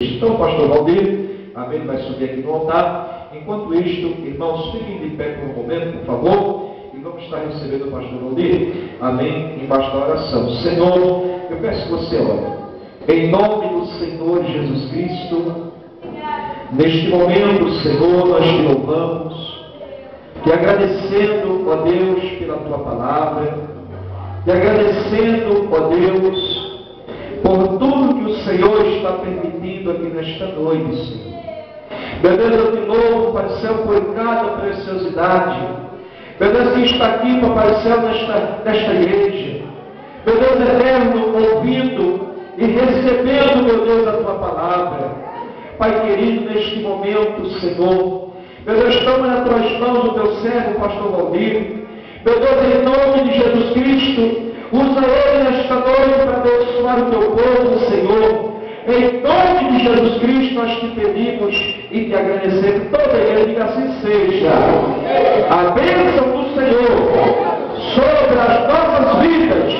Então, pastor Valdir, amém, vai subir aqui no altar. Enquanto isto, irmãos, fiquem de pé por um momento, por favor, e vamos estar recebendo o pastor Valdir, amém, embaixo da oração. Senhor, eu peço que você ore, em nome do Senhor Jesus Cristo. Neste momento, Senhor, nós te louvamos, te agradecendo, ó Deus, pela tua palavra, te agradecendo, ó Deus, por tudo que o Senhor está permitindo aqui nesta noite, Senhor. Meu Deus, eu de novo, Pai do céu, por cada preciosidade, meu Deus, que está aqui, Pai do céu, nesta igreja, meu Deus eterno, ouvindo e recebendo, meu Deus, a tua palavra. Pai querido, neste momento, Senhor, meu Deus, toma nas tuas mãos o teu servo, pastor Valdir. Meu Deus, em nome de Jesus Cristo, usa ele nesta noite para abençoar o teu povo, Senhor. Em nome de Jesus Cristo, nós te pedimos e te agradecemos. Toda a igreja, diga assim seja. A bênção do Senhor sobre as nossas vidas.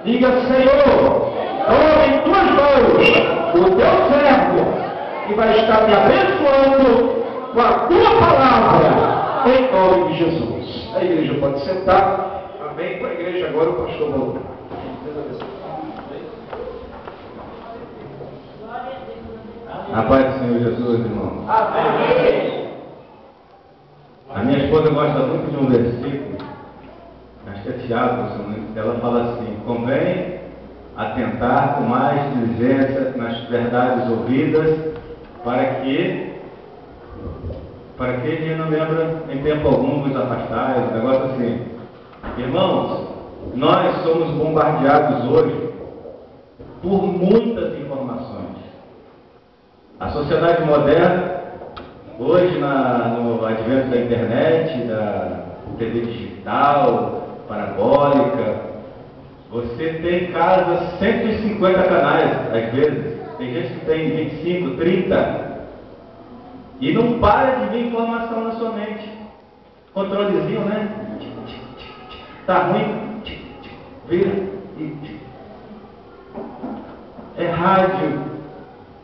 Diga, Senhor, toma em tuas mãos o teu servo, que vai estar me abençoando com a tua palavra, em nome de Jesus. A igreja pode sentar. Amém. Com a igreja agora, o pastor Valdir. A paz do Senhor Jesus, irmão. Amém. A minha esposa gosta muito de um versículo, acho que é Tiago, ela fala assim: convém atentar com mais diligência nas verdades ouvidas, para que ele não lembra em tempo algum vos afastais, um negócio assim. Irmãos, nós somos bombardeados hoje por muitas informações. A sociedade moderna, hoje no advento da internet, da TV digital, parabólica, você tem em casa 150 canais, às vezes. Tem gente que tem 25, 30. E não para de vir informação na sua mente. Controlezinho, né? Tá ruim? Vira. É rádio,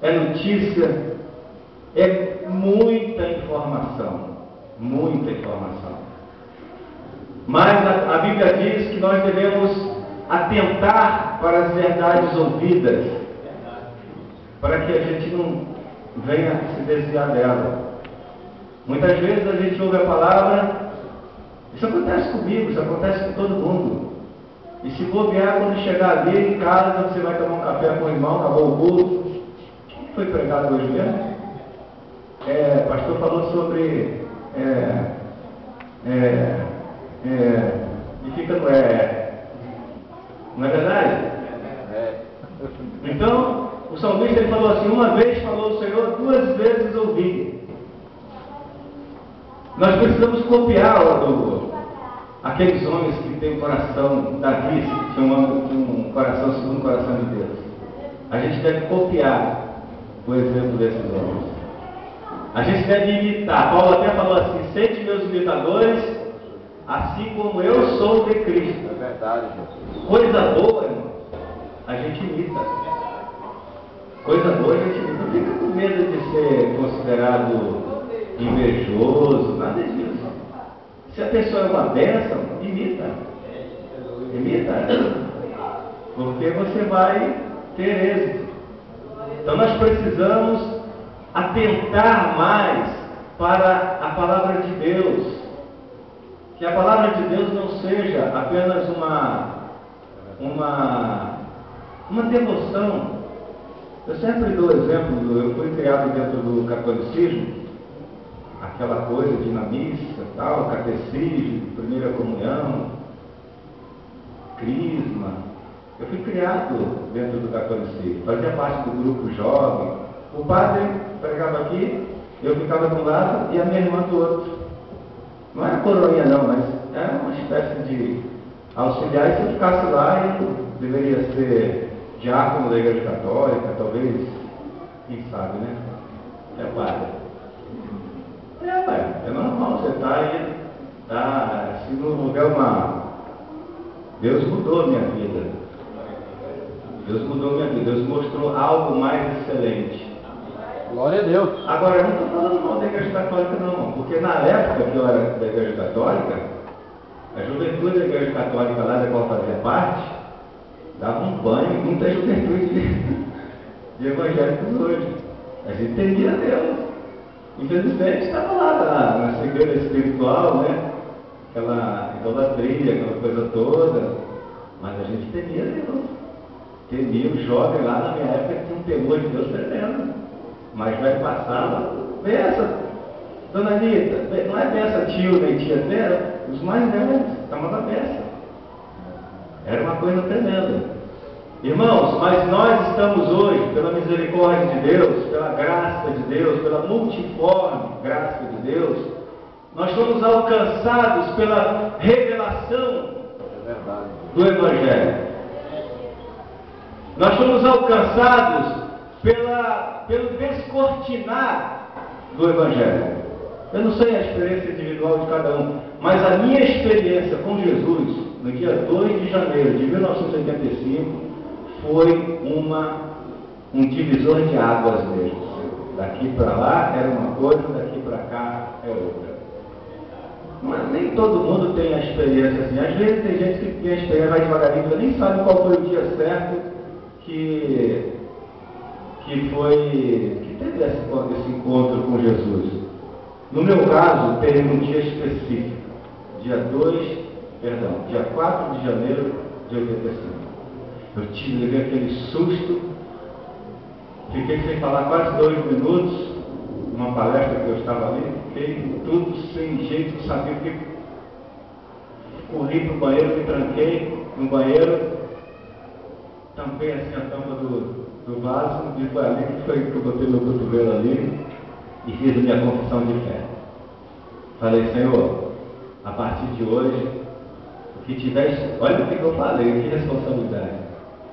é notícia, é muita informação. Muita informação. Mas a Bíblia diz que nós devemos atentar para as verdades ouvidas, para que a gente não venha se desviar dela. Muitas vezes a gente ouve a palavra, isso acontece comigo, isso acontece com todo mundo. E se bobear, quando chegar ali em casa, você vai tomar um café com o irmão, acabou o culto. O que foi pregado hoje mesmo? O pastor falou sobre e fica no não é verdade? Então, o salmista ele falou assim: uma vez falou o Senhor, duas vezes ouvi. Nós precisamos copiar aqueles homens que têm o coração, Davi, que tinha um coração segundo o coração de Deus. A gente deve copiar o exemplo desses homens. A gente deve imitar. Paulo até falou assim: sede meus imitadores, assim como eu sou de Cristo. É verdade, Jesus. Coisa boa, irmão, a gente imita. Coisa boa a gente imita. Não fica com medo de ser considerado invejoso, nada disso. Se a pessoa é uma bênção, imita. Imita. Porque você vai ter êxito. Então nós precisamos atentar mais para a palavra de Deus. Que a palavra de Deus não seja apenas uma devoção. Eu sempre dou exemplo, eu fui criado dentro do catolicismo, aquela coisa de ir na missa, tal, catecismo, primeira comunhão, crisma. Eu fui criado dentro do catolicismo, fazia parte do grupo jovem. O padre pregava aqui, eu ficava de um lado e a minha irmã do outro. Não era coroinha não, mas era uma espécie de auxiliar. E se eu ficasse lá, eu deveria ser diácono da igreja católica, talvez, quem sabe, né? É padre. É normal, você está aí, se não houver Deus mudou a minha vida. Deus mudou a minha vida, Deus mostrou algo mais excelente. Glória a Deus. Agora, eu não estou falando mal da Igreja Católica, não, porque na época que eu era da Igreja Católica, a juventude da Igreja Católica lá da qual fazia parte, dava um banho em muita juventude de evangélicos hoje. A gente entendia Deus. Infelizmente estava lá na cegueira espiritual, né? Aquela idolatria, aquela coisa toda. Mas a gente temia Deus. Temia o jovem lá na minha época que tinha um temor de Deus tremendo. Mas vai passar, benção, dona Anitta, não é benção tio nem tia dela, os mais velhos, chamava benção. Era uma coisa tremenda. Irmãos, mas nós estamos hoje, pela misericórdia de Deus, pela graça de Deus, pela multiforme graça de Deus, nós somos alcançados pela revelação do Evangelho. Nós somos alcançados pelo descortinar do Evangelho. Eu não sei a experiência individual de cada um, mas a minha experiência com Jesus, no dia 2 de janeiro de 1985, foi um divisor de águas mesmo. Daqui para lá era uma coisa, daqui para cá é outra. Mas nem todo mundo tem a experiência assim. Às vezes tem gente que tem a experiência mais devagarinho, nem sabe qual foi o dia certo que teve esse encontro com Jesus. No meu caso, teve um dia específico, dia 4 de janeiro de 85. Eu levei aquele susto, fiquei sem falar quase 2 minutos, numa palestra que eu estava ali, fiquei tudo sem jeito, não sabia o que. Corri para o banheiro, me tranquei no banheiro, tampei assim a tampa do vaso, e foi ali que eu botei meu cotovelo ali e fiz a minha confissão de fé. Falei, Senhor, a partir de hoje, o que tiver, olha o que eu falei, que responsabilidade.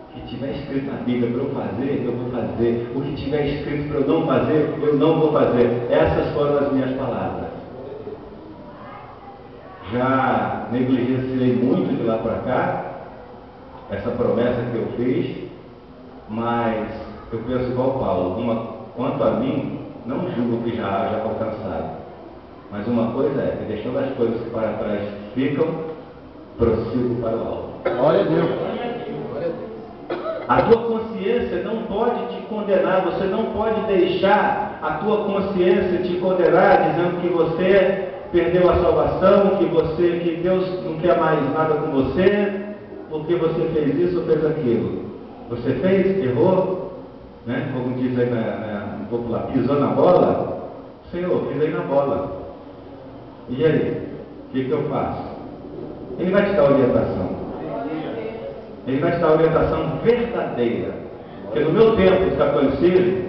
O que tiver escrito na Bíblia para eu fazer, eu vou fazer. O que tiver escrito para eu não fazer, eu não vou fazer. Essas foram as minhas palavras. Já negligenciei muito de lá para cá, essa promessa que eu fiz, mas eu penso igual Paulo. Quanto a mim, não julgo que já haja alcançado. Mas uma coisa é que deixando as coisas que para trás ficam, prossigo para o alto. Glória a Deus. A tua consciência não pode te condenar, você não pode deixar a tua consciência te condenar, dizendo que você perdeu a salvação, que Deus não quer mais nada com você, porque você fez isso ou fez aquilo. Você fez, errou, né? Como diz aí no popular, pisou na bola, Senhor, pisei na bola. E aí? O que eu faço? Ele vai te dar orientação. Ele vai te dar orientação verdadeira. Porque no meu tempo de catolicismo,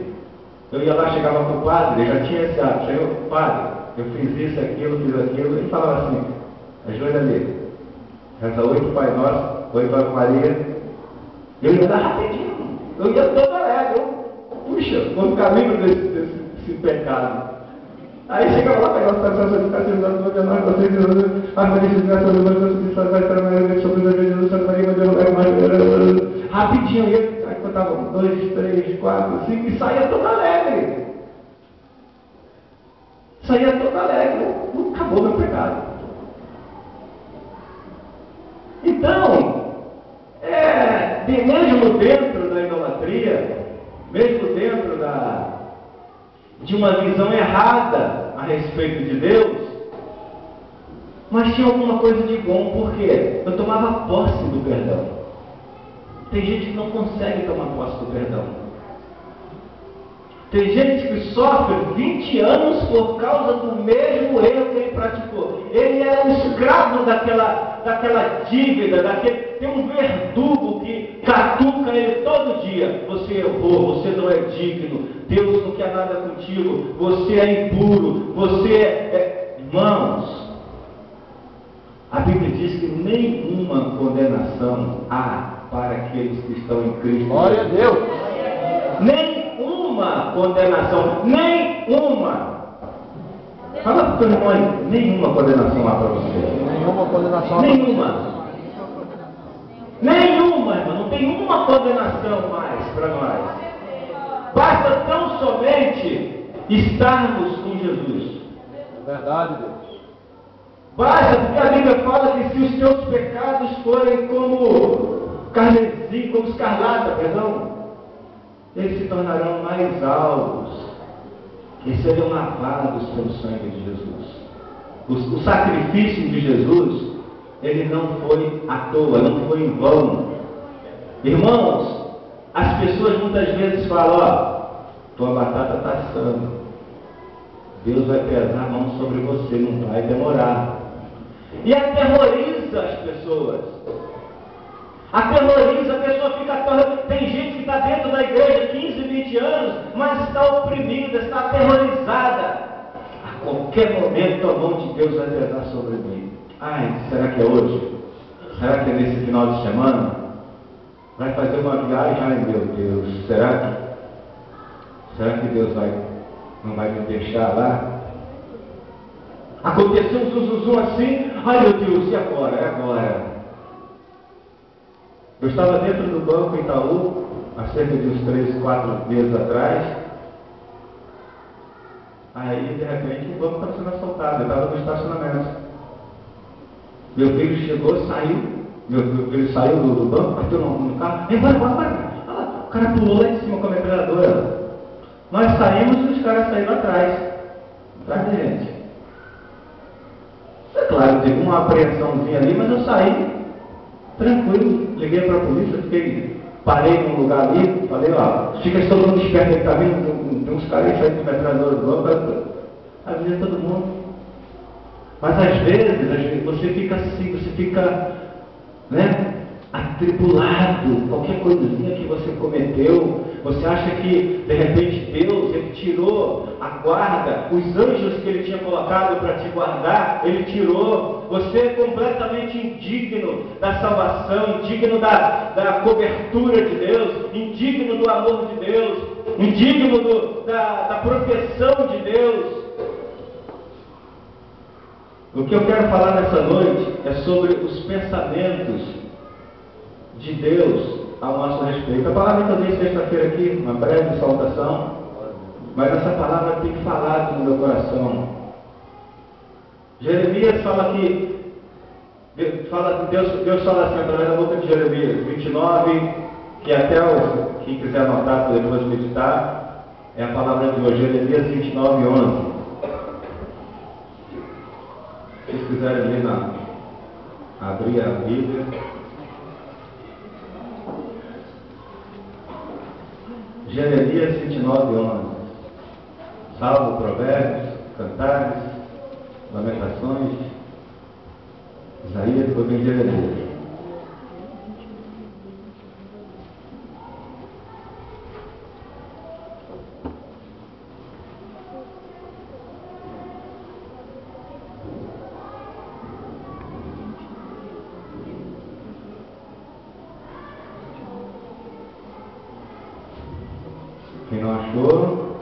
eu ia lá, chegava para o padre, ele já tinha esse ato. Senhor, padre, eu fiz isso, aquilo, fiz aquilo. Ele falava assim, ajoelha ali, reza 8 Pai Nosso, 8 Ave Maria. Eu ia dar rapidinho, eu ia todo alegre. Puxa, vou ficar livre desse pecado. Aí chegava lá, pegava a situação de ficar sendo dado a nós, vocês, a manifestação do Deus, que vai trabalhar sobre a Jesus, Santa Maria, mas eu não quero mais. Rapidinho, aí contava 1, 2, 3, 4, 5 e saía todo alegre. Saía todo alegre. Acabou meu pecado. Então, mesmo dentro da idolatria, mesmo dentro de uma visão errada a respeito de Deus, mas tinha alguma coisa de bom, porque eu tomava posse do perdão. Tem gente que não consegue tomar posse do perdão. Tem gente que sofre 20 anos por causa do mesmo erro que ele praticou. Ele é um escravo daquela dívida, tem um verdugo que catuca ele todo dia. Você errou, você não é digno, Deus não quer nada contigo, você é impuro, você é... Irmãos, a Bíblia diz que nenhuma condenação há para aqueles que estão em Cristo. Glória a Deus. Nenhuma condenação, nenhuma. Fala para o teu irmão, nenhuma condenação há para você. Nenhuma condenação. Nenhuma. Nenhuma, irmão. Não tem uma condenação mais para nós. Basta tão somente estarmos com Jesus. É verdade, Deus. Basta, porque a Bíblia fala que se os teus pecados forem como carmesim, como escarlata, perdão, eles se tornarão mais alvos, e serão lavados pelo sangue de Jesus. O sacrifício de Jesus, ele não foi à toa, não foi em vão. Irmãos, as pessoas muitas vezes falam, ó, tua batata está assando, Deus vai pesar a mão sobre você, não vai demorar. E aterroriza as pessoas. Aterroriza, a pessoa fica aterrorizada. Tem gente que está dentro da igreja 15, 20 anos, mas está oprimida, está aterrorizada. A qualquer momento a mão de Deus vai pesar sobre mim. Ai, será que é hoje? Será que é nesse final de semana? Vai fazer uma viagem? Ai meu Deus, será que Deus não vai me deixar lá? Aconteceu um zuzuzum assim, ai meu Deus, e agora? É agora. Eu estava dentro do Banco Itaú, há cerca de uns 3, 4 meses atrás. Aí, de repente, o banco estava sendo assaltado, eu estava no estacionamento. Meu filho chegou, saiu, meu filho saiu do banco, bateu no carro, vai. O cara pulou lá em cima com a metralhadora. Nós saímos e os caras saíram atrás da gente. É claro, teve uma apreensãozinha ali, mas eu saí tranquilo, liguei para a polícia, parei num lugar ali, falei, ó, fica todo mundo esperto aí que tá vindo, tem uns caras aí saindo de metralhadora do banco, avisei todo mundo. Mas às vezes você fica assim, você fica, né, atribulado, qualquer coisinha que você cometeu, você acha que de repente Deus, ele tirou a guarda, os anjos que ele tinha colocado para te guardar, ele tirou, você é completamente indigno da salvação, indigno da cobertura de Deus, indigno do amor de Deus, indigno da proteção de Deus. O que eu quero falar nessa noite é sobre os pensamentos de Deus ao nosso respeito. A palavra que eu dei sexta-feira aqui, uma breve saudação, mas essa palavra tem falado no meu coração. Jeremias fala que Deus fala assim através da boca de Jeremias 29, que até quem quiser anotar para depois meditar, é a palavra de hoje, Jeremias 29, 11. Se vocês quiserem ler abrir a Bíblia. Jeremias 29, 11. Salmo, Provérbios, Cantares, Lamentações, Isaías, depois vem Jeremias. Quem não achou,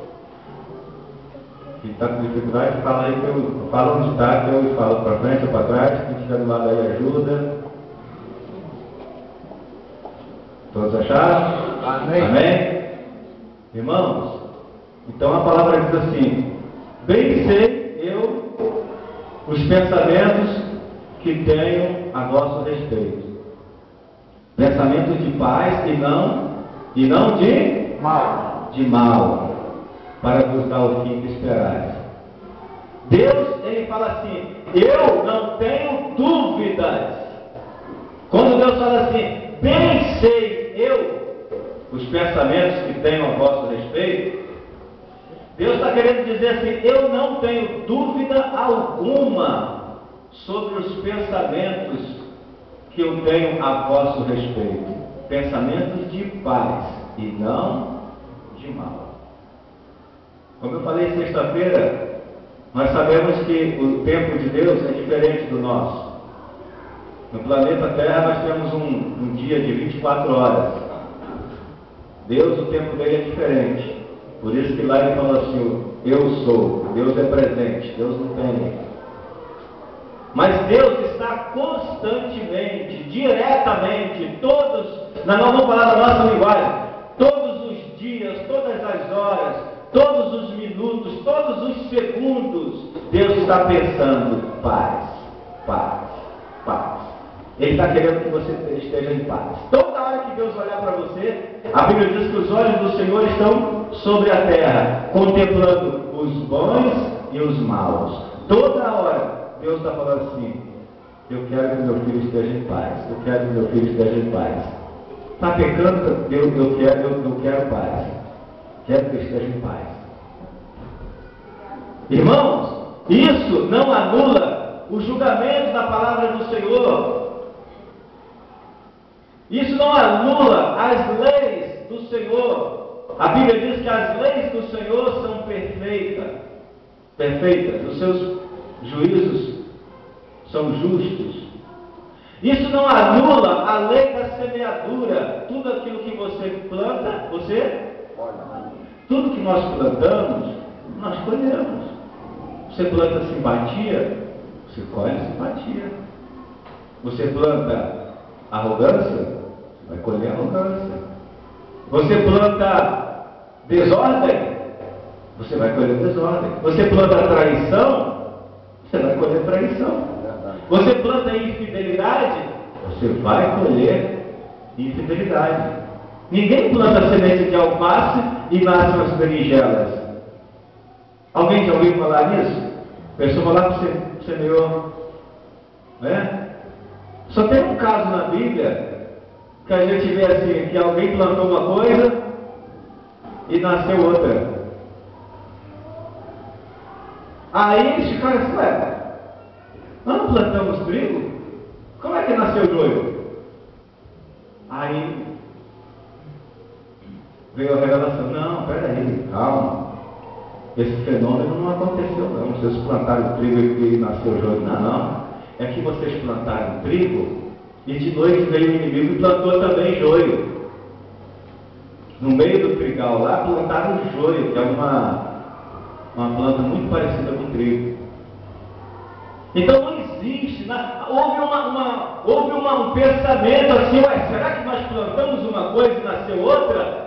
quem está com dificuldade, fala aí que eu falo onde está, que eu falo para frente ou para trás, quem estiver do lado aí ajuda. Todos acharam? Amém. Amém? Irmãos, então a palavra diz assim: bem sei eu os pensamentos que tenho a vosso respeito. Pensamentos de paz e não de mal, para vos dar o fim que esperais. Deus, ele fala assim: eu não tenho dúvidas. Quando Deus fala assim, bem sei eu os pensamentos que tenho a vosso respeito, Deus está querendo dizer assim: eu não tenho dúvida alguma sobre os pensamentos que eu tenho a vosso respeito. Pensamentos de paz e não de mal. Como eu falei sexta-feira, nós sabemos que o tempo de Deus é diferente do nosso. No planeta Terra nós temos um dia de 24 horas. Deus, o tempo dele é diferente. Por isso que lá ele fala assim: eu sou. Deus é presente, Deus não tem. Mas Deus está constantemente, diretamente, vamos falar da nossa linguagem, todos os dias, todas as horas, todos os minutos, todos os segundos, Deus está pensando: paz, paz, paz. Ele está querendo que você esteja em paz. Toda hora que Deus olhar para você, a Bíblia diz que os olhos do Senhor estão sobre a terra, contemplando os bons e os maus. Toda hora Deus está falando assim: eu quero que meu filho esteja em paz, eu quero que meu filho esteja em paz. Está pecando? Eu quero paz. Quero que esteja em paz. Irmãos, isso não anula o julgamento da palavra do Senhor. Isso não anula as leis do Senhor. A Bíblia diz que as leis do Senhor são perfeitas. Os seus juízos são justos. Isso não anula a lei da semeadura. Tudo aquilo que você planta, tudo que nós plantamos, nós colhemos. Você planta simpatia, você colhe simpatia. Você planta arrogância, vai colher arrogância. Você planta desordem, você vai colher desordem. Você planta traição, você vai colher traição. Você planta infidelidade, você vai colher infidelidade. Ninguém planta semente de alface e nasce umas berinjelas. Alguém já ouviu falar nisso? A pessoa vai lá para o semeador, né? Só tem um caso na Bíblia que a gente vê assim, que alguém plantou uma coisa e nasceu outra. Aí eles ficaram assim: ué, nós não plantamos trigo? Como é que nasceu joio? Aí veio a revelação: não, peraí, calma. Esse fenômeno não aconteceu não. Vocês plantaram trigo e nasceu joio. Não. É que vocês plantaram trigo e de noite veio o inimigo e plantou também joio. No meio do trigal lá plantaram joio, que é uma planta muito parecida com trigo. Então não existe, houve um pensamento assim: ué, será que nós plantamos uma coisa e nasceu outra?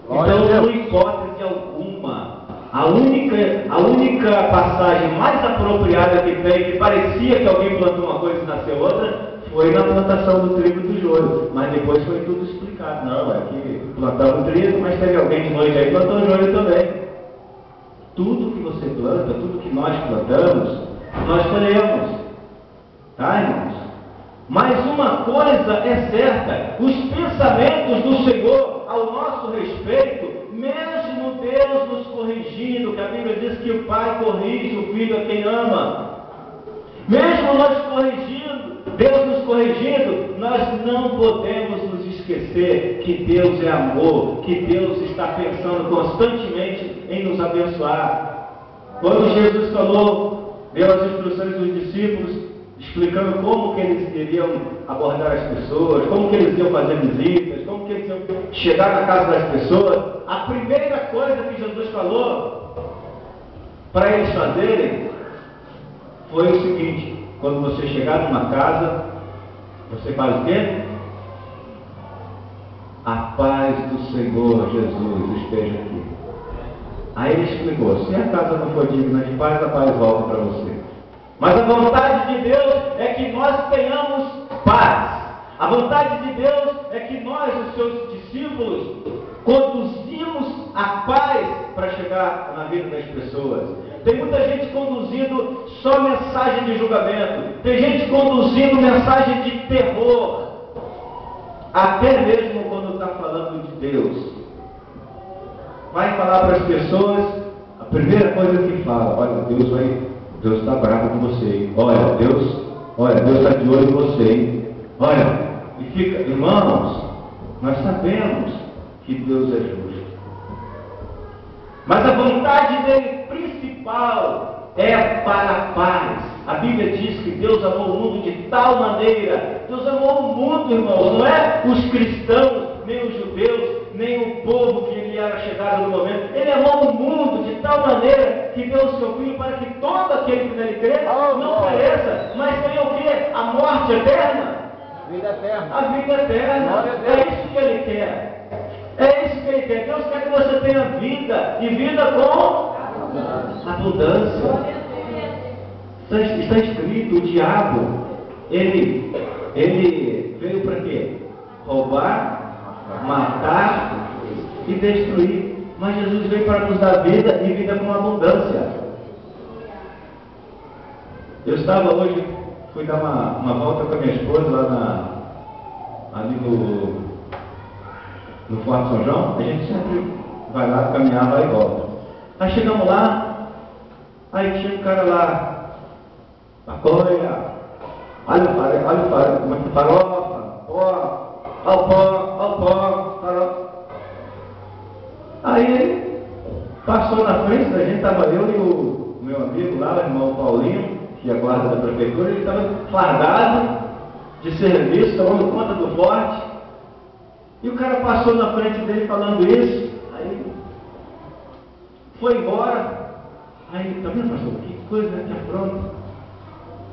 Então, não hipótese alguma, a única passagem mais apropriada que tem, que parecia que alguém plantou uma coisa e nasceu outra, foi na plantação do trigo e do joio. Mas depois foi tudo explicado. Não, é que plantamos trigo, mas teve alguém de noite aí que plantou joio também. Tudo que você planta, tudo que nós plantamos, nós colhemos. Tá, irmãos? Mas uma coisa é certa: os pensamentos do Senhor ao nosso respeito, mesmo Deus nos corrigindo, que a Bíblia diz que o Pai corrige o Filho a quem ama, mesmo nós corrigindo, Deus nos corrigindo, nós não podemos nos esquecer que Deus é amor, que Deus está pensando constantemente em nos abençoar. Quando Jesus deu as instruções dos discípulos, explicando como que eles iriam abordar as pessoas, como que eles iam fazer visitas, como que eles iam chegar na casa das pessoas, a primeira coisa que Jesus falou para eles fazerem foi o seguinte: quando você chegar numa casa, você faz o quê? A paz do Senhor Jesus esteja aqui. Aí ele explicou: se a casa não for digna de paz, a paz volta para você. Mas a vontade de Deus é que nós tenhamos paz. A vontade de Deus é que nós, os seus discípulos, conduzimos a paz para chegar na vida das pessoas. Tem muita gente conduzindo só mensagem de julgamento. Tem gente conduzindo mensagem de terror. Até mesmo quando está falando de Deus. Vai falar para as pessoas, a primeira coisa que fala: olha, Deus está bravo com você. Olha, Deus está de olho em você. Olha, e fica, irmãos, nós sabemos que Deus é justo. Mas a vontade dele principal é para a paz. A Bíblia diz que Deus amou o mundo de tal maneira. Deus amou o mundo, irmãos, não é os cristãos, nem os judeus, nem o povo que lhe era chegado no momento. Ele amou o mundo de tal maneira que deu o seu Filho para que todo aquele que nele crê não pereça, mas tenha o quê? A morte eterna. Vida eterna. A vida eterna. É isso que ele quer. É isso que Ele quer. Deus quer que você tenha vida, e vida com abundância. Está escrito, o diabo, ele veio para quê? Roubar, matar e destruir. Mas Jesus veio para nos dar vida e vida com abundância. Eu estava hoje, fui dar uma volta com a minha esposa lá ali no Forte São João. A gente sempre vai lá caminhar, vai e volta. Aí chegamos lá, aí tinha um cara lá. Olha o farofa, olha o pó, farofa. Aí ele passou na frente da gente, estava eu e o meu amigo lá, o irmão Paulinho, que é guarda da prefeitura. Ele estava fardado de serviço, tomando conta do forte. E o cara passou na frente dele falando isso. Aí foi embora. Aí, tá vendo, pastor? Que coisa, né? Que afronta.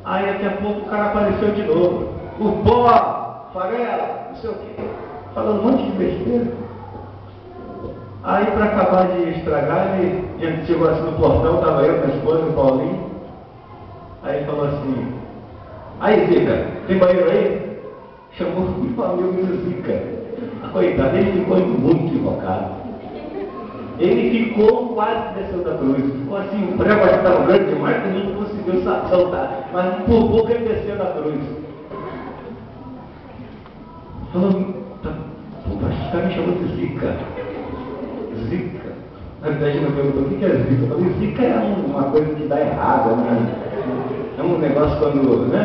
Aí daqui a pouco o cara apareceu de novo. O pó, farela, não sei o quê. Falando um monte de besteira. Aí para acabar de estragar, ele chegou assim no portão, estava eu, minha esposa e o Paulinho. Aí ele falou assim: aí Zica, tem banheiro aí? Chamou o meu amigo Zica. Coitado, ele ficou muito invocado. Ele ficou quase descendo da cruz. Ficou assim, o prego estava grande demais que ele não conseguiu saltar. Mas por pouco ele desceu da cruz. Falou, o cara me chamou de Zica. Zica. Na verdade, ele me perguntou o que é Zica. Eu falei, Zica é uma coisa que dá errado, né? É um negócio quando, né?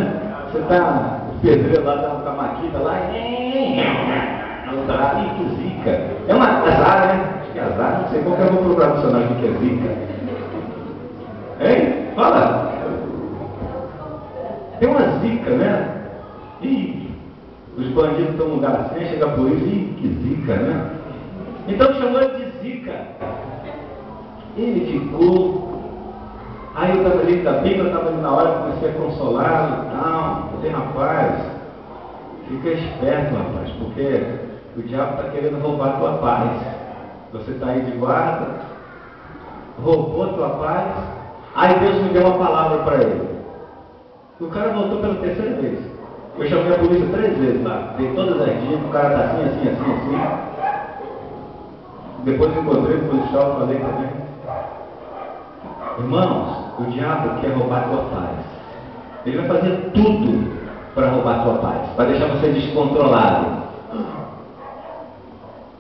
Você está, o pedreiro lá da maquita lá, que Zica. É uma azar, né? Acho que é azar, não sei qual que eu vou procurar no dicionário o que é Zica. Hein? Fala! Tem uma Zica, né? E os bandidos estão num lugar assim, chega a polícia, que Zica, né? Então chamou ele de Zica. Ele ficou. Aí eu estava ali da Bíblia, eu estava ali na hora, comecei a consolá-lo e tal. Eu falei, rapaz, fica esperto, rapaz, porque o diabo está querendo roubar a tua paz. Você está aí de guarda, roubou a tua paz. Aí Deus me deu uma palavra para ele. O cara voltou pela terceira vez. Eu chamei a polícia 3 vezes lá. Dei todas as dicas, o cara está assim. Depois encontrei o policial e falei também: irmãos, o diabo quer roubar a tua paz. Ele vai fazer tudo para roubar a tua paz, para deixar você descontrolado.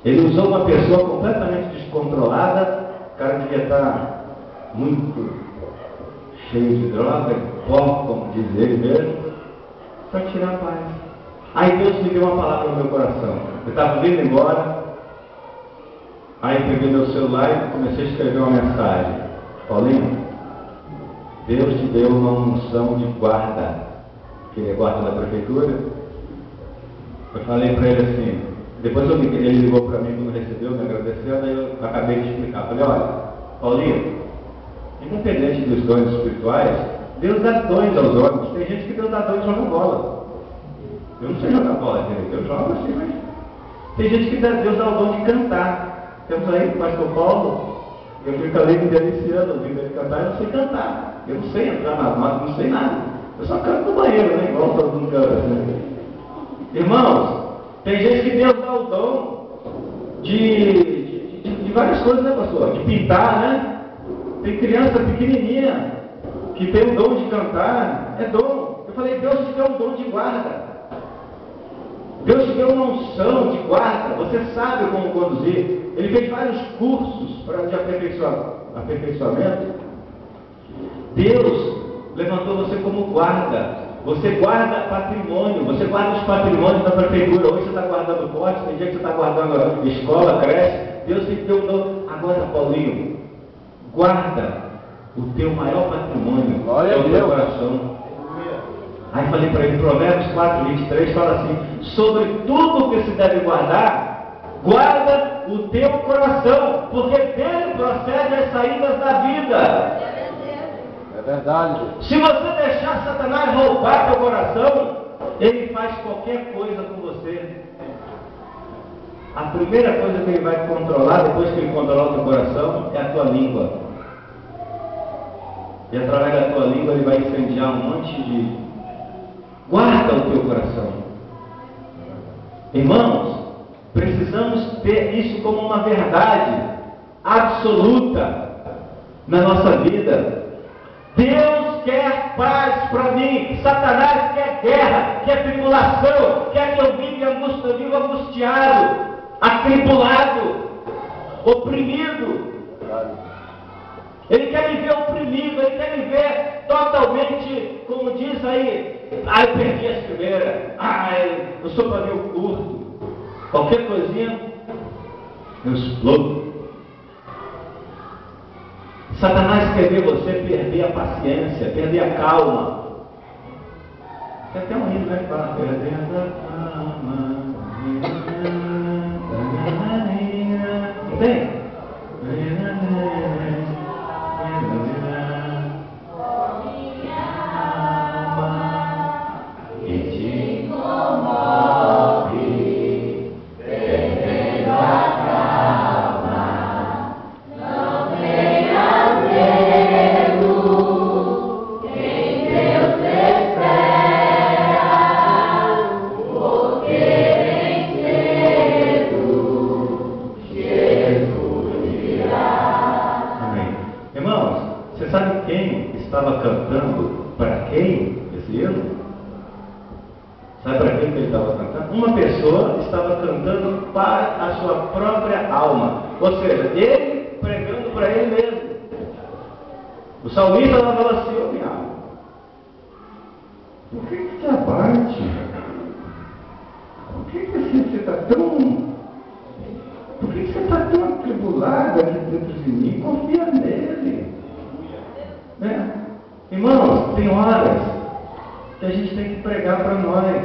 Ele usou uma pessoa completamente descontrolada. O cara devia estar muito cheio de droga, porco, como diz ele mesmo, para tirar a paz. Aí Deus me deu uma palavra no meu coração. Eu estava vindo embora. Aí peguei meu celular e comecei a escrever uma mensagem. Paulinho, Deus te deu uma unção de guarda, que ele é guarda da prefeitura. Eu falei para ele assim, depois ele ligou para mim quando recebeu, me agradeceu, daí eu acabei de explicar. Falei, olha, Paulinho, independente dos dons espirituais, Deus dá dons aos homens. Tem gente que Deus dá dons e joga bola. Eu não sei jogar bola direito, eu jogo assim, mas tem gente que Deus dá o dom de cantar. Temos aí o pastor Paulo, eu fico ali me deliciando, ouvindo ele cantar, eu não sei cantar. Eu não sei entrar nas matas, não sei nada. Eu só canto no banheiro, né? Igual todo mundo canta assim. Irmãos, tem gente que Deus dá o dom de várias coisas, né, pastor? De pintar, né? Tem criança pequenininha que tem o dom de cantar, é dom. Eu falei, Deus te deu um dom de guarda. Deus te deu uma unção de guarda, você sabe como conduzir. Ele fez vários cursos de aperfeiçoamento. Deus levantou você como guarda. Você guarda patrimônio, você guarda os patrimônios da prefeitura. Hoje você está guardando poste, tem dia que você está guardando a escola, creche. Deus te deu um dom. Agora, Paulinho, guarda o teu maior patrimônio, que é o teu coração. Aí falei para ele, Provérbios 4:23, fala assim: sobre tudo que se deve guardar, guarda o teu coração, porque dele procedem as saídas da vida. É verdade. Se você deixar Satanás roubar teu coração, ele faz qualquer coisa com você. a primeira coisa que ele vai controlar, depois que ele controlar o teu coração, é a tua língua. E através da tua língua ele vai incendiar um monte de... Guarda o teu coração. Irmãos, precisamos ter isso como uma verdade absoluta na nossa vida. Deus quer paz para mim. Satanás quer guerra, quer tribulação, quer que eu viva angustiado, atribulado, oprimido. Ele quer me ver oprimido, ele quer me ver totalmente, como diz aí, eu perdi a primeira, eu sou pavio curto, qualquer coisinha, eu explodo. Satanás quer ver você perder a paciência, perder a calma. Tem até um hino, né, que fala, perdendo a calma. Não tem? Estava cantando para quem esse hino? Sabe para quem que ele estava cantando? Uma pessoa estava cantando para a sua própria alma, ou seja, ele pregando para ele mesmo. O salmista falou assim: ô minha alma, por que te abate? Por que você está tão... Por que você está tão atribulado aqui dentro de mim? Confia nele. Né? Irmãos, tem horas que a gente tem que pregar para nós.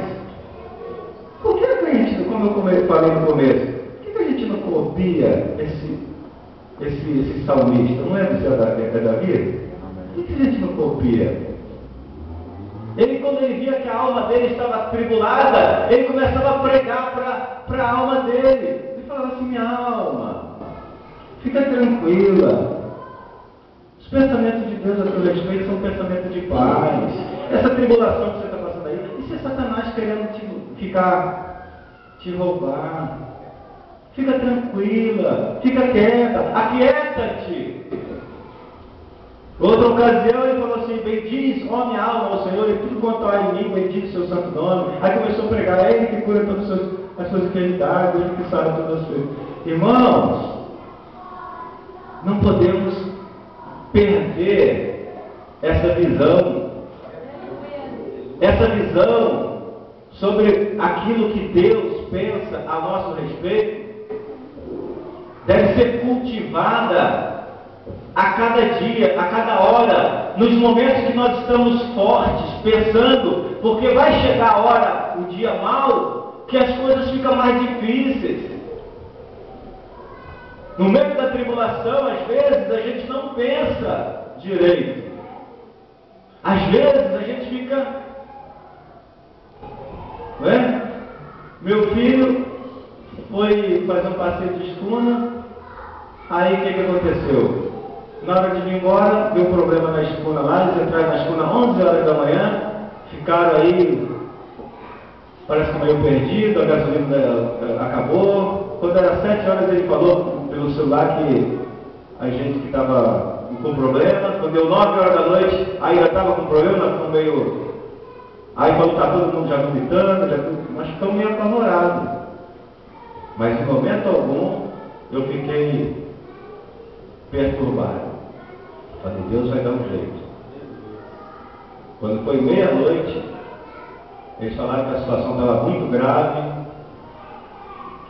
Por que a gente, como eu falei no começo, por que a gente não copia esse salmista? Não é Davi? Por que a gente não copia? Ele, quando ele via que a alma dele estava atribulada, ele começava a pregar para a alma dele. Ele falava assim: minha alma, fica tranquila. Os pensamentos de Deus a teu respeito são pensamentos de paz. Essa tribulação que você está passando aí, isso é Satanás querendo te roubar. Fica tranquila, fica quieta, aquieta-te. Outra ocasião ele falou assim: bendiz, ó minha alma, ao Senhor, e tudo quanto há em mim, bendiz o seu santo nome. Aí começou a pregar: é Ele que cura todas as suas enfermidades, Ele que sabe todas as coisas. Irmãos, não podemos perder essa visão sobre aquilo que Deus pensa a nosso respeito. Deve ser cultivada a cada dia, a cada hora, nos momentos que nós estamos fortes, pensando, porque vai chegar a hora, o dia mau, que as coisas ficam mais difíceis. No meio da tribulação, às vezes, a gente não pensa direito. Às vezes, a gente fica... Não é? Meu filho foi fazer um passeio de escuna, aí o que aconteceu? Na hora de ir embora, deu problema na escuna lá, eles entraram na escuna 11 horas da manhã, ficaram aí, parece que meio perdido, a gasolina acabou. Quando era 7 horas ele falou pelo celular que a gente que estava com problema. Quando deu 9 horas da noite, aí já estava com problema, ficou meio... Aí falou que está todo mundo já gritando, nós ficamos meio apavorados. Mas em momento algum eu fiquei perturbado. Falei: Deus vai dar um jeito. Quando foi meia-noite, eles falaram que a situação estava muito grave,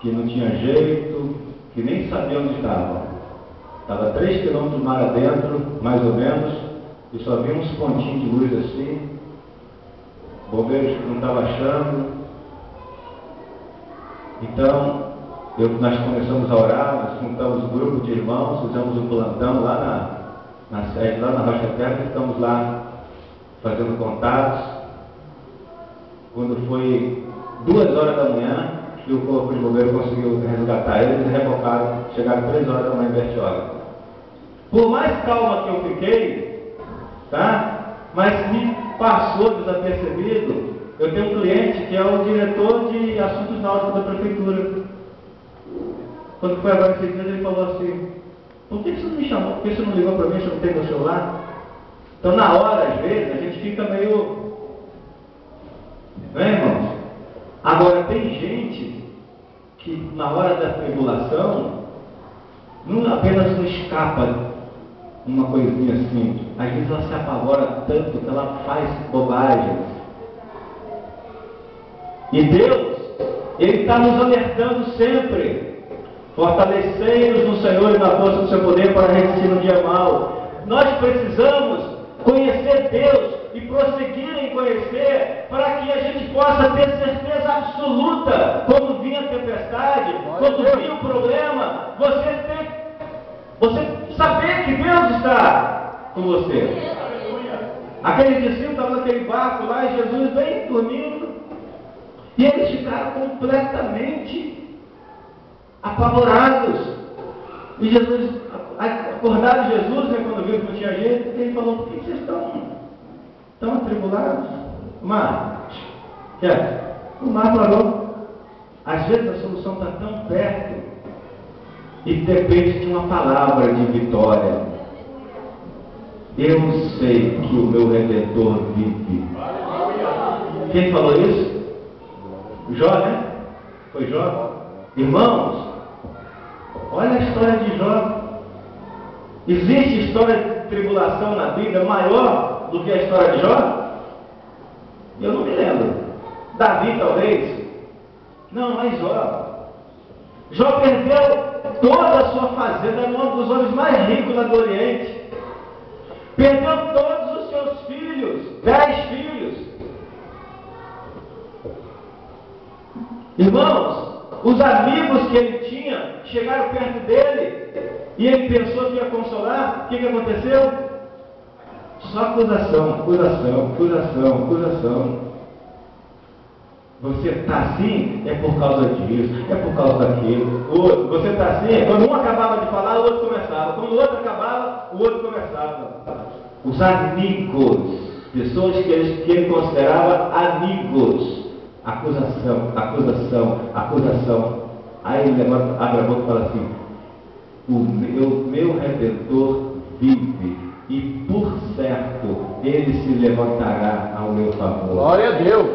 que não tinha jeito, que nem sabia onde estava. Estava 3 quilômetros mar adentro, mais ou menos, e só vi uns pontinhos de luz assim. Bombeiros que não estavam achando. Então, nós começamos a orar, nós juntamos um grupo de irmãos, fizemos um plantão lá na sede, lá na Rocha Terra, e ficamos lá fazendo contatos. Quando foi 2 horas da manhã, e o corpo de bombeiro conseguiu resgatar eles e rebocaram, chegaram 3 horas da manhã em Bertioga. Por mais calma que eu fiquei, tá? Mas me passou desapercebido. Eu tenho um cliente que é o diretor de assuntos náuticos da prefeitura. Quando foi agora esse dia, ele falou assim: por que você não me chamou? Por que você não ligou para mim? Você não tem meu celular? Então, na hora, às vezes, a gente fica meio... Não é, irmãos? Agora, tem gente que, na hora da tribulação, não apenas não escapa uma coisinha assim. Às vezes ela se apavora tanto que ela faz bobagens. E Deus, Ele está nos alertando sempre. Fortalecei-nos no Senhor e na força do seu poder para resistir no dia mau. Nós precisamos conhecer Deus e prosseguir em conhecer, para que a gente possa ter certeza absoluta, quando vir a tempestade, quando vir o problema, você saber que Deus está com você. Aquele discípulo estava naquele barco lá e Jesus vem dormindo, e eles ficaram completamente apavorados. E Jesus, acordaram Jesus, né, quando viu que não tinha jeito, ele falou: por que vocês estão tão atribulados? O mar, o mar parou. Às vezes a solução está tão perto e depende de uma palavra de vitória. Eu sei que o meu Redentor vive. Quem falou isso? Jó, né? Foi Jó? Irmãos, olha a história de Jó. Existe história de tribulação na Bíblia maior do que a história de Jó? Eu não me lembro. Davi, talvez? Não, mas Jó. Jó perdeu toda a sua fazenda, era um dos homens mais ricos lá do Oriente. Perdeu todos os seus filhos, 10 filhos. Irmãos, os amigos que ele tinha chegaram perto dele e ele pensou que ia consolar. O que aconteceu? Só acusação, acusação, acusação, acusação. Você está assim, é por causa disso, é por causa daquilo. Você está assim, quando um acabava de falar, o outro começava. Quando o outro acabava, o outro começava. Os amigos, pessoas que ele considerava amigos. Acusação, acusação, acusação. Aí ele levanta, abre a boca e fala assim: o meu Redentor vive, e por certo ele se levantará ao meu favor. Glória a Deus.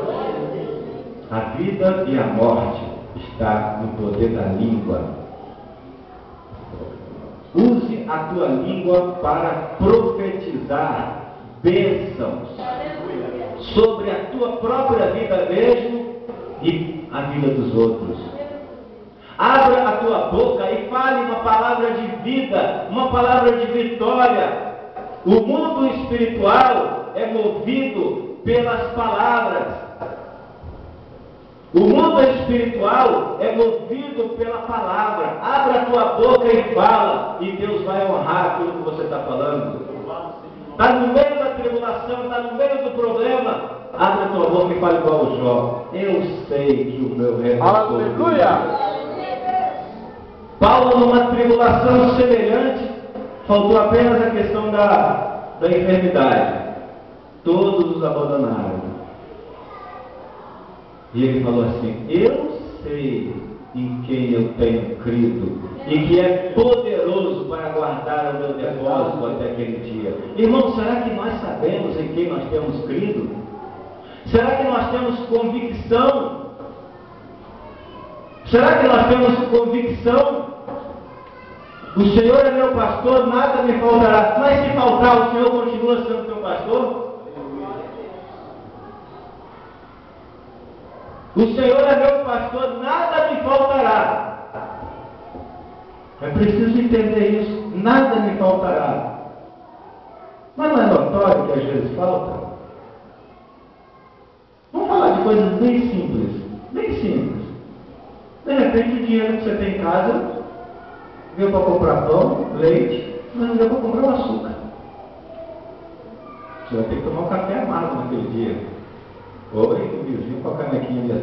A vida e a morte está no poder da língua. Use a tua língua para profetizar bênçãos sobre a tua própria vida mesmo e a vida dos outros. Abra a tua boca e fale uma palavra de vida, uma palavra de vitória. O mundo espiritual é movido pelas palavras. O mundo espiritual é movido pela palavra. Abra a tua boca e fala, e Deus vai honrar aquilo que você está falando. Está no meio da tribulação, está no meio do problema. Abre a tua boca e fale igual o Jó: eu sei que o meu Redentor. Aleluia! Paulo, numa tribulação semelhante, faltou apenas a questão da enfermidade. Todos os abandonaram. E ele falou assim: eu sei em quem eu tenho crido, e que é poderoso para guardar o meu depósito até aquele dia. Irmão, será que nós sabemos em quem nós temos crido? Será que nós temos convicção? Será que nós temos convicção? O Senhor é meu pastor, nada me faltará. Mas se faltar, o Senhor continua sendo teu pastor? O Senhor é meu pastor, nada me faltará. É preciso entender isso. Nada me faltará. Mas não é notório que às vezes falta? Vamos falar de coisas bem simples. Bem simples. De repente o dinheiro que você tem em casa deu para comprar pão, leite, mas não deu para comprar o açúcar. Você vai ter que tomar um café amargo naquele dia. Oi, o vizinho com a canequinha de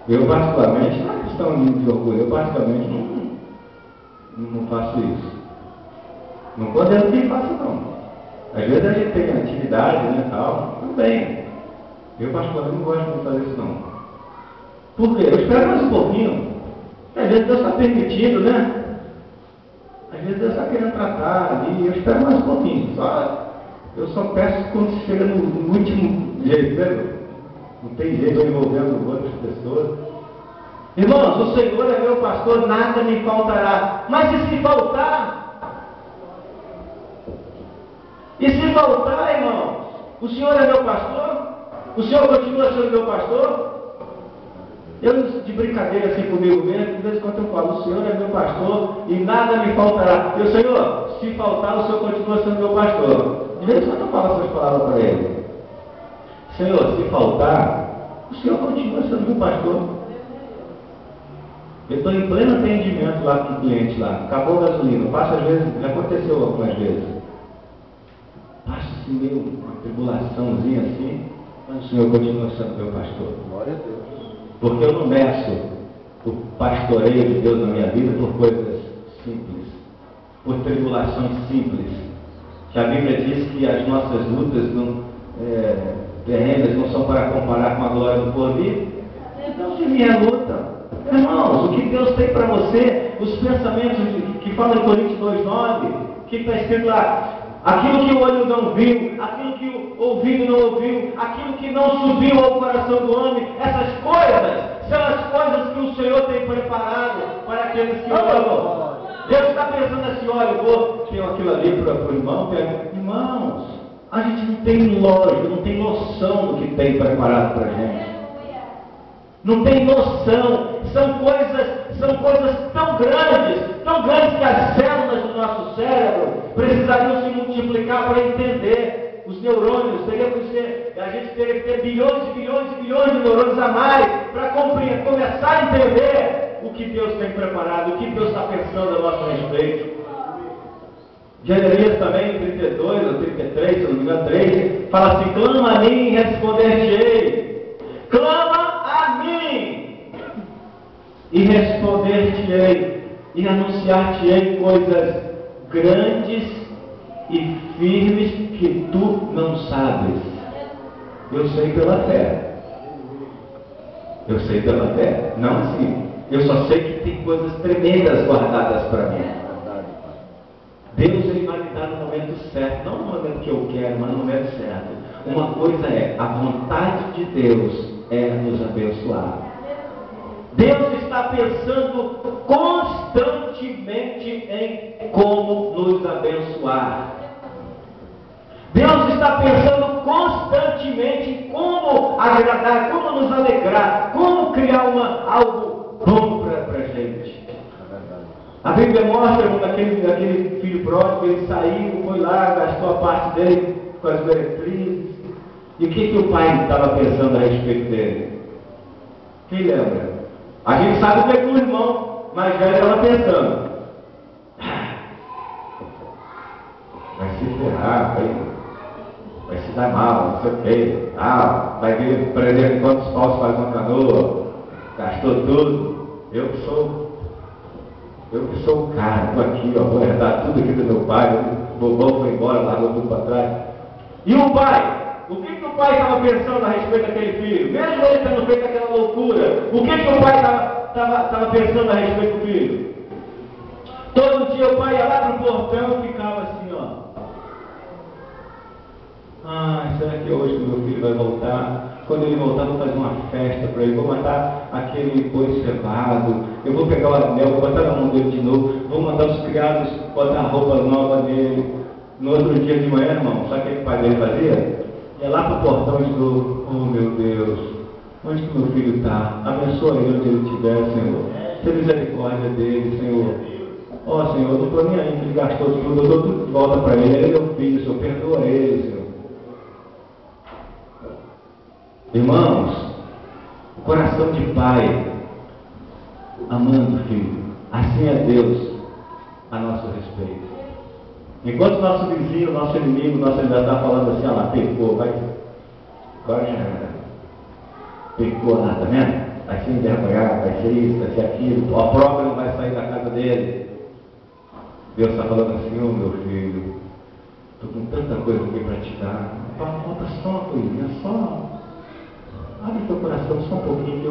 Eu particularmente, não é questão de orgulho, eu particularmente não faço isso. Não condeno quem faça, não. Às vezes a gente tem atividade, né, tal, tudo bem. Eu particularmente não gosto de fazer isso, não. Por quê? Eu espero mais um pouquinho. Às vezes Deus está permitindo, né? Às vezes Deus está querendo tratar ali, eu espero mais um pouquinho. Eu só peço quando chega no último jeito, né? Não tem jeito envolvendo outras pessoas. Irmãos, o Senhor é meu pastor, nada me faltará. Mas e se faltar? E se faltar, irmãos? O Senhor é meu pastor? O Senhor continua sendo meu pastor? Eu, de brincadeira assim comigo mesmo, de vez em quando eu falo, o Senhor é meu pastor e nada me faltará. E o Senhor, se faltar, o Senhor continua sendo meu pastor. De vez em quando eu falo essas palavras para ele. Senhor, se faltar, o Senhor continua sendo meu pastor. Eu estou em pleno atendimento lá com o cliente lá. Acabou a gasolina. Passa às vezes, já aconteceu algumas vezes. Passa assim meio uma tribulaçãozinha assim, mas o Senhor continua sendo meu pastor. Glória a Deus. Porque eu não meço o pastoreio de Deus na minha vida por coisas simples, por tribulações simples. Que a Bíblia diz que as nossas lutas terrenas não são para comparar com a glória do porvir. Então, se vier luta, irmãos, o que Deus tem para você, os pensamentos que fala em Coríntios 2,9, o que está escrito lá? Aquilo que o olho não viu, aquilo que o ouvido não ouviu, aquilo que não subiu ao coração do homem, essas coisas são as coisas que o Senhor tem preparado para aqueles que o amam. Deus está pensando assim, olha, eu tenho aquilo ali para o irmão, irmãos, a gente não tem lógica, não tem noção do que tem preparado para a gente. Não tem noção, são coisas tão grandes que as células do nosso cérebro precisariam se multiplicar para entender. Os neurônios, a gente teria que ter bilhões e bilhões e bilhões de neurônios a mais para começar a entender o que Deus tem preparado, o que Deus está pensando a nosso respeito. Jeremias também, 32 ou 33, se não me engano, 3, fala assim, clama a mim e responder-te-ei. Clama a mim e responder-te-ei e anunciar-te-ei coisas grandes e firmes que tu não sabes. Eu sei pela fé. Eu sei pela fé. Não assim. Eu só sei que tem coisas tremendas guardadas para mim. Deus ele vai me dar no momento certo, não no momento que eu quero, mas no momento certo. Uma coisa é, a vontade de Deus é nos abençoar. Deus está pensando constantemente em como nos abençoar. Deus está pensando constantemente em como agradar, como nos alegrar, como criar algo bom para a gente. A Bíblia mostra aquele filho pródigo, ele saiu, foi lá, gastou a parte dele com as meretrizes. E o que o pai estava pensando a respeito dele? Quem lembra? A gente sabe o que o irmão mais velho estava pensando. Vai se ferrar, vai se dar mal, não sei o que. Vai vir prender quantos paus faz uma canoa. Gastou tudo. Eu que sou o cara, estou aqui, ó, vou herdar tudo aqui do meu pai. O bobão foi embora, largou tudo para trás. E o pai? O que o pai estava pensando a respeito daquele filho? Mesmo ele tendo feito aquela loucura, o que o pai estava pensando a respeito do filho? Todo dia o pai ia lá para o portão e ficava assim, ó. Será que hoje meu filho vai voltar? Quando ele voltar, vou fazer uma festa para ele, vou matar aquele boi cevado, eu vou pegar o anel, vou botar na mão dele de novo, vou mandar os criados botar roupa nova nele. No outro dia de manhã, irmão, sabe o que o pai dele fazia? Ia lá para o portão de novo. Oh meu Deus, onde que meu filho está? Abençoa ele onde ele estiver, Senhor. Tenha misericórdia dele, Senhor. Ó Senhor, eu não estou nem aí, que ele gastou tudo, eu dou tudo de volta para ele. Ele é meu filho, Senhor, perdoa ele, Senhor. Irmãos, o coração de pai amando o filho, assim é Deus a nosso respeito. Enquanto nosso vizinho, nosso inimigo, nosso ainda está falando assim, lá, pecou, vai. Agora já era. Pecou lá, tá vendo? vai ser envergonhado, vai ser isso, vai ser aquilo, a própria não vai sair da casa dele. Deus está falando assim: ô meu filho, estou com tanta coisa aqui para te dar, falta só uma coisinha, só abre teu coração só um pouquinho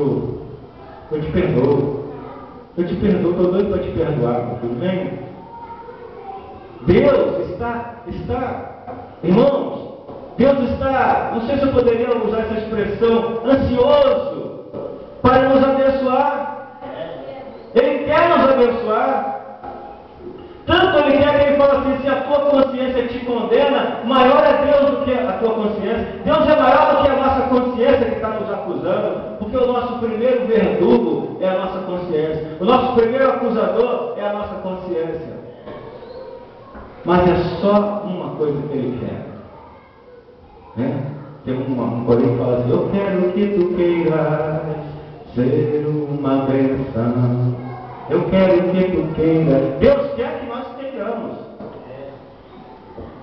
que eu te perdoo. Eu te perdoo, estou doido para te perdoar, meu filho, vem. Deus está, irmãos, Deus está, não sei se eu poderia usar essa expressão, ansioso para nos abençoar. Ele quer nos abençoar. Tanto Ele quer que Ele fala assim: se a tua consciência te condena, maior é Deus do que a tua consciência. Deus é maior do que a nossa consciência que está nos acusando, porque o nosso primeiro verdugo é a nossa consciência. O nosso primeiro acusador é a nossa consciência. Mas é só uma coisa que Ele quer. Né? Tem um colega que fala assim: eu quero que tu queiras ser uma bênção. Eu quero que tu queiras. Deus quer que nós queiramos.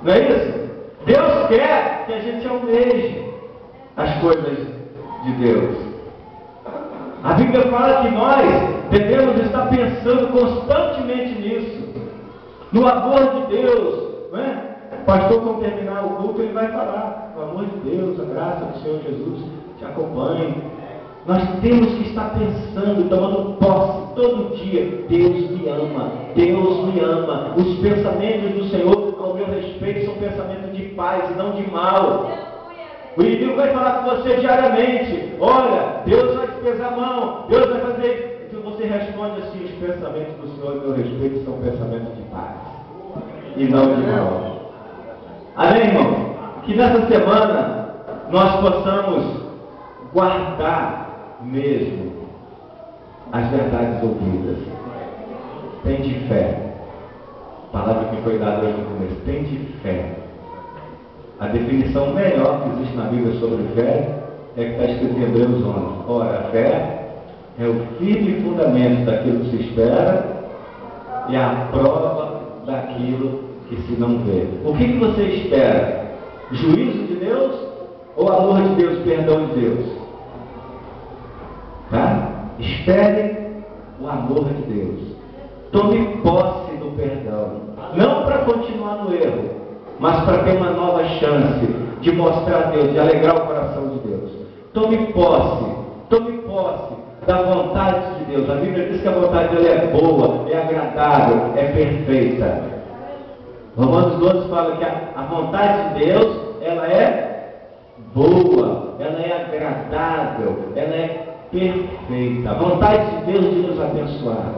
Não é isso? Deus quer que a gente almeje as coisas de Deus. A Bíblia fala que nós devemos estar pensando constantemente nisso, no amor de Deus, não é? O pastor, quando terminar o culto, ele vai falar: o amor de Deus, a graça do Senhor Jesus te acompanhe. Nós temos que estar pensando, tomando posse todo dia: Deus me ama, Deus me ama. Os pensamentos do Senhor ao meu respeito são pensamentos de paz e não de mal. O inimigo vai falar com você diariamente: olha, Deus vai te pesar a mão, Deus vai fazer. Então você responde assim: os pensamentos do Senhor ao meu respeito são pensamentos de paz e não de mal. Amém, irmão? Que nessa semana nós possamos guardar mesmo as verdades ouvidas. Tem de fé. Palavra que foi dada hoje no começo. Tem de fé. A definição melhor que existe na Bíblia sobre fé é que está escrito em Hebreus 11. Ora, a fé é o firme fundamento daquilo que se espera e a prova daquilo que se não vê. O que você espera? Juízo de Deus ou amor de Deus, perdão de Deus? Tá? Espere o amor de Deus. Tome posse do perdão. Não para continuar no erro, mas para ter uma nova chance de mostrar a Deus, de alegrar o coração de Deus. Tome posse da vontade de Deus. A Bíblia diz que a vontade dele é boa, é agradável, é perfeita. Romanos 12 fala que a vontade de Deus, ela é boa, ela é agradável, ela é perfeita. A vontade de Deus de nos abençoar.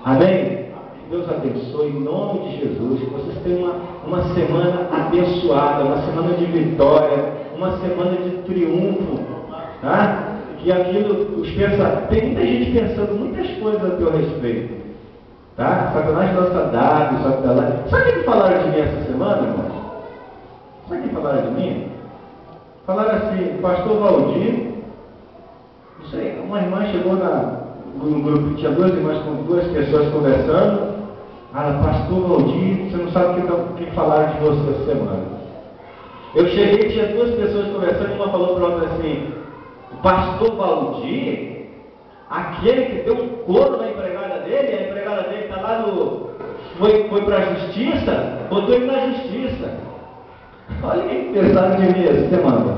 Amém? Que Deus abençoe em nome de Jesus. Que vocês tenham uma semana abençoada, uma semana de vitória, uma semana de triunfo. Tá? Que aquilo, tem muita gente pensando muitas coisas a teu respeito. Tá? Satanás lança dados, sabe o que falaram de mim essa semana, irmãos? Sabe o que falaram de mim? Falaram assim: pastor Valdir, não sei, uma irmã chegou no grupo, tinha duas irmãs com duas pessoas conversando. Pastor Valdir, você não sabe o que falaram de você essa semana. Eu cheguei, tinha duas pessoas conversando, uma falou para outra assim: pastor Valdir, aquele que deu um couro na empregada dele, a empregada dele está lá foi para a justiça, botou ele na justiça. Olha o que pensaram de mim essa semana.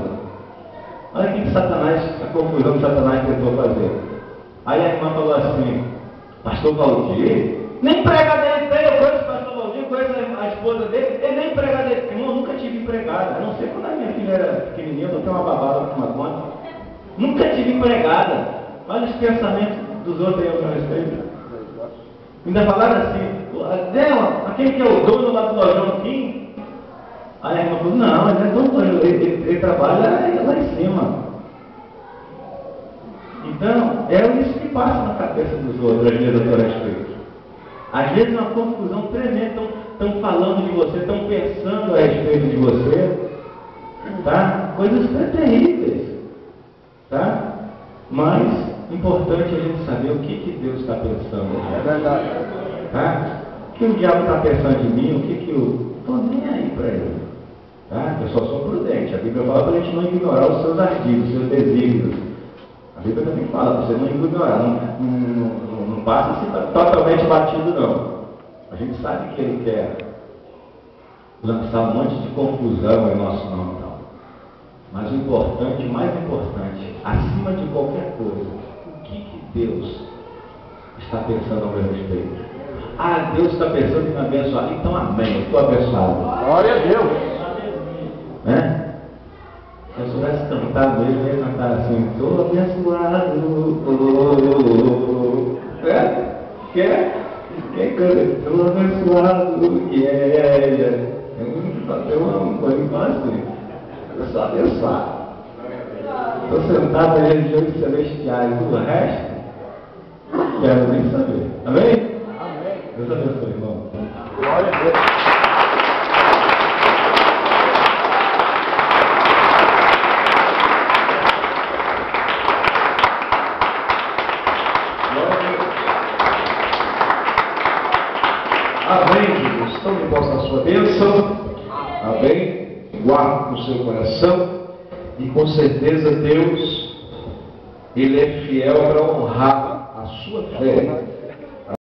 Olha o que a confusão que Satanás tentou fazer. Aí a irmã falou assim: pastor Valdir, nem empregada dele tem. Eu conheço o pastor Valdir, conheço a esposa dele, ele nem empregada dele. Irmão, eu nunca tive empregada. A não sei quando a minha filha era pequenininha, eu botei uma babada para uma conta. Nunca tive empregada. Olha os pensamentos dos outros aí ao meu respeito. Ainda falaram assim: aquele que é o dono lá do lojão Kim. Aí a irmã falou: não, ele não é dono, ele trabalha lá em cima. Então, é isso que passa na cabeça dos outros, às vezes, a teu respeito. Às vezes, uma confusão tremenda, estão falando de você, estão pensando a respeito de você, tá? Coisas terríveis, tá? Mas, importante a gente saber o que Deus está pensando. É verdade. Tá? O que o diabo está pensando de mim, o que eu estou nem aí para ele. Tá? Eu só sou prudente. A Bíblia fala para a gente não ignorar os seus artigos, os seus desígnios. Bíblia também fala, você não ignorar, não passa assim totalmente batido não. A gente sabe que ele quer lançar um monte de confusão em nosso nome e tal. Mas o importante, o mais importante, acima de qualquer coisa, o que Deus está pensando ao meu respeito? Ah, Deus está pensando em me abençoar. Então amém, eu estou abençoado. Glória a Deus. Né? Se eu soubesse cantar mesmo, eu ia cantar assim, estou abençoado. Quer canta? Estou abençoado. Eu amo, eu faço assim. Eu sou abençoado. Estou sentado em regiões celestiais. O resto, não quero nem saber. Amém? Amém. Deus abençoe, irmão. Glória a Deus. Amém, Jesus. Então, me posta a sua bênção. Amém. Guarde no seu coração. E com certeza Deus, Ele é fiel para honrar a sua fé.